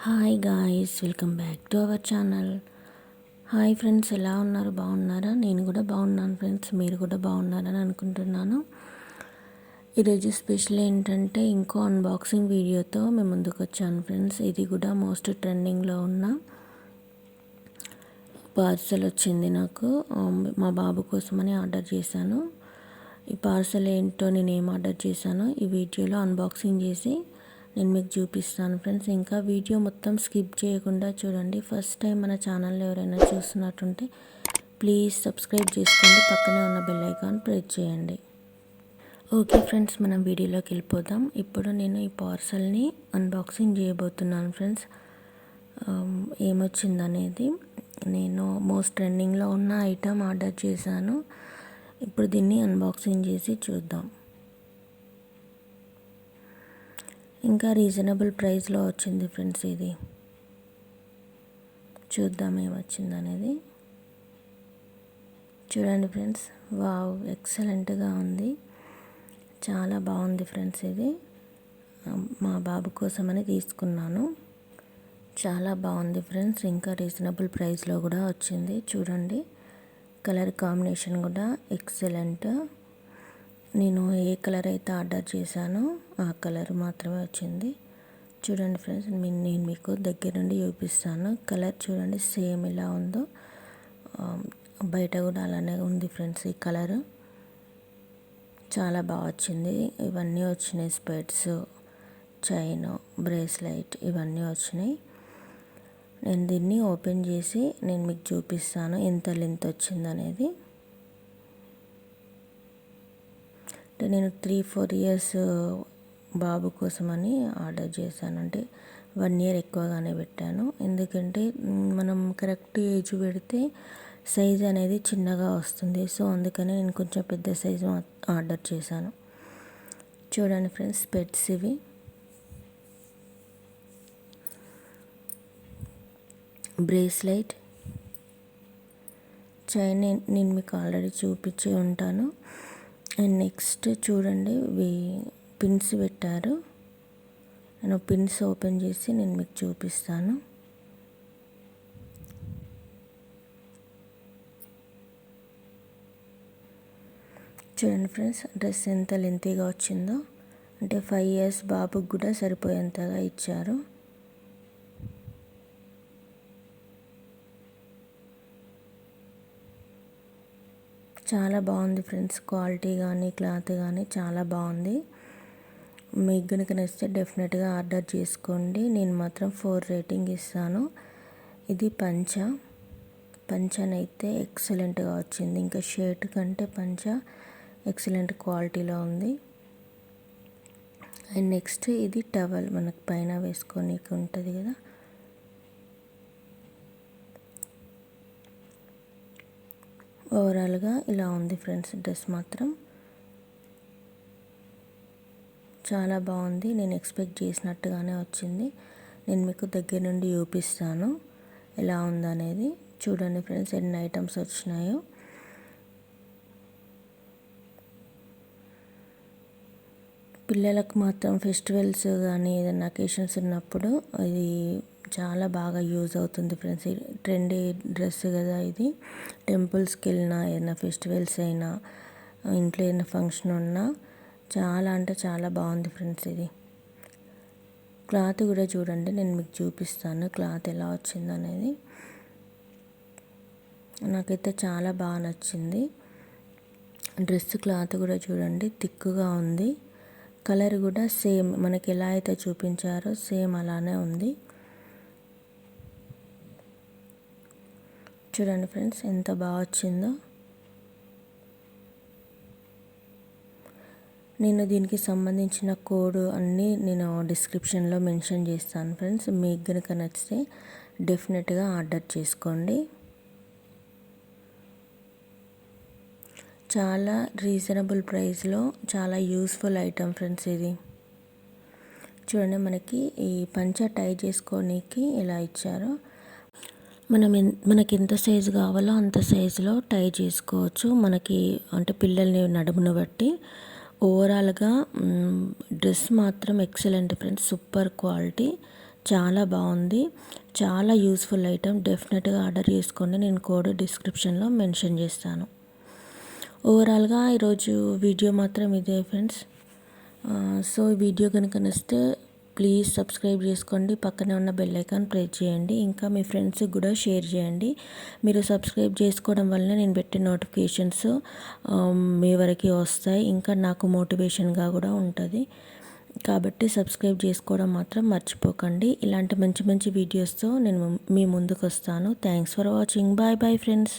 Hi guys, welcome back to our channel. Hi friends, ఎలా ఉన్నారు? బాగున్నారా? నేను కూడా బాగున్నాను ఫ్రెండ్స్. మీరు కూడా బాగున్నారని అనుకుంటున్నాను. ఈరోజు స్పెషల్ ఏంటంటే ఇంకో అన్బాక్సింగ్ వీడియోతో మేము ముందుకు వచ్చాను ఫ్రెండ్స్. ఇది కూడా మోస్ట్ ట్రెండింగ్లో ఉన్న పార్సల్ వచ్చింది నాకు. మా బాబు కోసమని ఆర్డర్ చేశాను. ఈ పార్సల్ ఏంటో, నేను ఏం ఆర్డర్ చేశానో ఈ వీడియోలో అన్బాక్సింగ్ చేసి నేను మీకు చూపిస్తాను ఫ్రెండ్స్. ఇంకా వీడియో మొత్తం స్కిప్ చేయకుండా చూడండి. ఫస్ట్ టైం మన ఛానల్లో ఎవరైనా చూస్తున్నట్టుంటే ప్లీజ్ సబ్స్క్రైబ్ చేసుకోండి. పక్కనే ఉన్న బెల్ ఐకాన్ ప్రెస్ చేయండి. ఓకే ఫ్రెండ్స్, మనం వీడియోలోకి వెళ్ళిపోదాం. ఇప్పుడు నేను ఈ పార్సల్ని అన్బాక్సింగ్ చేయబోతున్నాను ఫ్రెండ్స్. ఏమొచ్చిందనేది, నేను మోస్ట్ ట్రెండింగ్లో ఉన్న ఐటమ్ ఆర్డర్ చేశాను. ఇప్పుడు దీన్ని అన్బాక్సింగ్ చేసి చూద్దాం. ఇంకా రీజనబుల్ ప్రైస్లో వచ్చింది ఫ్రెండ్స్. ఇది చూద్దాం ఏమొచ్చింది అనేది. చూడండి ఫ్రెండ్స్, వావ్, ఎక్సలెంట్గా ఉంది. చాలా బాగుంది ఫ్రెండ్స్. ఇది మా బాబు కోసమని తీసుకున్నాను. చాలా బాగుంది ఫ్రెండ్స్. ఇంకా రీజనబుల్ ప్రైస్లో కూడా వచ్చింది. చూడండి, కలర్ కాంబినేషన్ కూడా ఎక్సలెంట్. నేను ఏ కలర్ అయితే ఆర్డర్ చేశానో ఆ కలర్ మాత్రమే వచ్చింది. చూడండి ఫ్రెండ్స్, నేను మీకు దగ్గర నుండి చూపిస్తాను. కలర్ చూడండి, సేమ్ ఎలా ఉందో బయట కూడా అలానే ఉంది ఫ్రెండ్స్. ఈ కలర్ చాలా బాగా వచ్చింది. ఇవన్నీ వచ్చినాయి, స్పెట్స్, చైన్, బ్రేస్లెట్ ఇవన్నీ వచ్చినాయి. నేను దీన్ని ఓపెన్ చేసి నేను మీకు చూపిస్తాను ఎంత లెంత్ వచ్చిందనేది. నేను 3-4 ఇయర్స్ బాబు కోసమని ఆర్డర్ చేశాను. అంటే 1 ఇయర్ ఎక్కువగానే పెట్టాను. ఎందుకంటే మనం కరెక్ట్ ఏజ్ పెడితే సైజ్ అనేది చిన్నగా వస్తుంది. సో అందుకని నేను కొంచెం పెద్ద సైజు ఆర్డర్ చేశాను. చూడండి ఫ్రెండ్స్, స్పెట్స్ ఇవి. బ్రేస్లెట్, చైన్ నేను మీకు ఆల్రెడీ చూపించి ఉంటాను. అండ్ నెక్స్ట్ చూడండి, పిన్స్ పెట్టారు. నేను పిన్స్ ఓపెన్ చేసి నేను మీకు చూపిస్తాను. చూడండి ఫ్రెండ్స్, డ్రెస్ ఎంత లెంతీగా వచ్చిందో. అంటే 5 ఇయర్స్ బాబుకి కూడా సరిపోయేంతగా ఇచ్చారు. చాలా బాగుంది ఫ్రెండ్స్. క్వాలిటీ కానీ క్లాత్ కానీ చాలా బాగుంది. మీకు కనుక నచ్చితే డెఫినెట్గా ఆర్డర్ చేసుకోండి. నేను మాత్రం 4 రేటింగ్ ఇస్తాను. ఇది పంచనైతే ఎక్సలెంట్గా వచ్చింది. ఇంకా షర్ట్ కంటే పంచ ఎక్సలెంట్ క్వాలిటీలో ఉంది. అండ్ నెక్స్ట్ ఇది టవల్, మనకు పైన వేసుకోనికి ఉంటుంది కదా. ఓవరాల్గా ఇలా ఉంది ఫ్రెండ్స్. డ్రెస్ మాత్రం చాలా బాగుంది. నేను ఎక్స్పెక్ట్ చేసినట్టుగానే వచ్చింది. నేను మీకు దగ్గర నుండి చూపిస్తాను ఎలా ఉందనేది. చూడండి ఫ్రెండ్స్, ఎన్ని ఐటమ్స్ వచ్చినాయో. పిల్లలకు మాత్రం ఫెస్టివల్స్ కానీ ఏదైనా అకేషన్స్ ఉన్నప్పుడు ఇది చాలా బాగా యూజ్ అవుతుంది ఫ్రెండ్స్. ట్రెండీ డ్రెస్ కదా ఇది. టెంపుల్స్కి వెళ్ళినా, ఏదైనా ఫెస్టివల్స్ అయినా, ఇంట్లో ఏదైనా ఫంక్షన్ ఉన్నా చాలా అంటే చాలా బాగుంది ఫ్రెండ్స్. ఇది క్లాత్ కూడా చూడండి, నేను మీకు చూపిస్తాను క్లాత్ ఎలా వచ్చిందనేది. నాకైతే చాలా బాగా నచ్చింది. డ్రెస్ క్లాత్ కూడా చూడండి, థిక్గా ఉంది. కలర్ కూడా సేమ్ మనకి ఎలా అయితే చూపించారో సేమ్ అలానే ఉంది. చూడండి ఫ్రెండ్స్, ఎంత బాగా వచ్చిందో. నేను దీనికి సంబంధించిన కోడ్ అన్నీ నేను డిస్క్రిప్షన్లో మెన్షన్ చేస్తాను ఫ్రెండ్స్. మీకు కనుక నచ్చితే డెఫినెట్గా ఆర్డర్ చేసుకోండి. చాలా రీజనబుల్ ప్రైస్లో చాలా యూస్ఫుల్ ఐటమ్ ఫ్రెండ్స్. ఇది చూడండి, మనకి ఈ పంచ టై చేసుకోనికి ఎలా ఇచ్చారో. మనకి ఎంత సైజు కావాలో అంత సైజులో టై చేసుకోవచ్చు. మనకి అంటే పిల్లల్ని నడుమును బట్టి. ఓవరాల్గా డ్రెస్ మాత్రం ఎక్సలెంట్ ఫ్రెండ్స్, సూపర్ క్వాలిటీ, చాలా బాగుంది, చాలా యూస్ఫుల్ ఐటెం. డెఫినెట్గా ఆర్డర్ చేసుకోండి, నేను కోడ్ డిస్క్రిప్షన్లో మెన్షన్ చేస్తాను. ఓవరాల్గా ఈరోజు వీడియో మాత్రం ఇదే ఫ్రెండ్స్. సో ఈ వీడియో కనుక నచ్చితే ప్లీజ్ సబ్స్క్రైబ్ చేసుకోండి, పక్కనే ఉన్న బెల్ ఐకాన్ ప్రెస్ చేయండి, ఇంకా మీ ఫ్రెండ్స్కి కూడా షేర్ చేయండి. మీరు సబ్స్క్రైబ్ చేసుకోవడం వల్ల నేను పెట్టే నోటిఫికేషన్స్ మీ వరకు వస్తాయి, ఇంకా నాకు మోటివేషన్గా కూడా ఉంటుంది. కాబట్టి సబ్స్క్రైబ్ చేసుకోవడం మాత్రం మర్చిపోకండి. ఇలాంటి మంచి మంచి వీడియోస్తో నేను మీ ముందుకు వస్తాను. Thanks for watching. Bye bye friends.